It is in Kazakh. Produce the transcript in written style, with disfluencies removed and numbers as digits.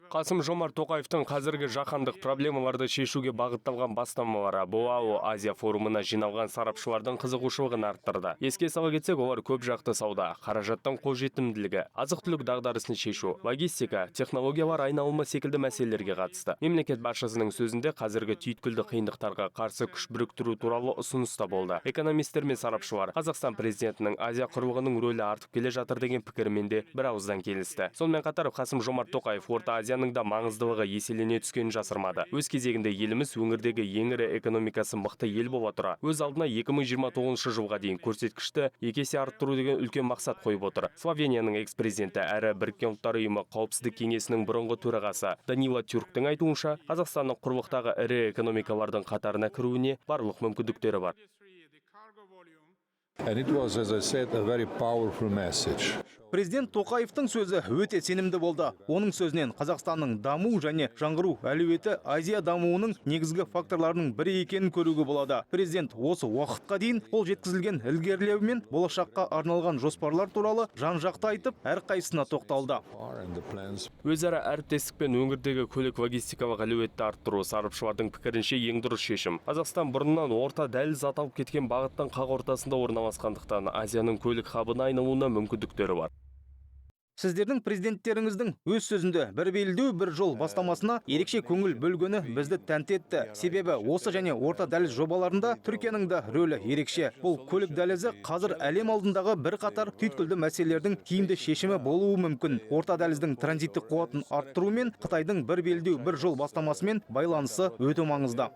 Қасым-Жомарт Тоқаевтың қазіргі жаһандық проблемаларды шешуге бағытталған бастамалары БОАО Азия форумына жиналған сарапшылардың қызығушылығын арттырды. Еске сала кетсек, олар көп жақты сауда, қаражаттың қолжетімділігі, азық-түлік дағдарысын шешу, логистика, технологиялар айналымы секілді мәселелерге қатысты. Мемлекет басшысының сөзінде қазіргі түйткілді қиындықтарға қарсы күш біріктіру туралы ұсыныс та болды. Экономистер мен сарапшылар Қазақстан президентінің Азия құрлығының рөлі артып келе жатыр деген пікірмен де бір ауыздан келісті. Сонымен қатар Қасым-Жомарт Тоқаев Орта Азияның да маңыздылығы еселене түскенін жасырмады. Өз кезегінде еліміз өңірдегі ең ірі экономикасы мықты ел бола тұра, өз алдына 2029 жылға дейін көрсеткішті 2 есе арттыру деген үлкен мақсат қойып отыр. Словенияның экс-президенті әрі Біріккен ұлттар ұйымы қауіпсіздік кеңесінің бұрынғы төрағасы Данила Тюрктің айтуынша, Қазақстанның құрлықтағы ірі экономикалардың қатарына кіруіне барлық мүмкіндіктері бар. And it was, as I said, a very powerful message. Президент Тоқаевтың сөзі өте сенімді болды. Оның сөзінен Қазақстанның даму және жаңғыру әлеуеті Азия дамуының негізгі факторларының бірі екенін көруге болады. Президент осы уақытқа дейін қол жеткізілген ілгерілеу мен болашаққа арналған жоспарлар туралы жан-жақты айтып, әрқайсысына тоқталды. Өзара әріптестік пен өңірдегі көлік логистикалық әлеуетті арттыру сарапшылардың пікірінше ең дұрыс шешім. Қазақстан бұрыннан орта дәліз аталып кеткен бағыттың қақ ортасында орналасқандықтан Азияның көлік хабына айналуына мүмкіндіктері бар. Сіздердің президенттеріңіздің өз сөзінде бір белдеу, бір жол бастамасына ерекше көңіл бөлгені бізді тәнті етті. Себебі осы және орта дәліз жобаларында Түркияның да рөлі ерекше. Бұл көлік дәлізі қазір әлем алдындағы бір қатар түйткілді мәселелердің тиімді шешімі болуы мүмкін. Орта дәліздің транзиттік қуатын арттыру мен Қытайдың бір белдеу, бір жол бастамасымен байланысы өте маңызды.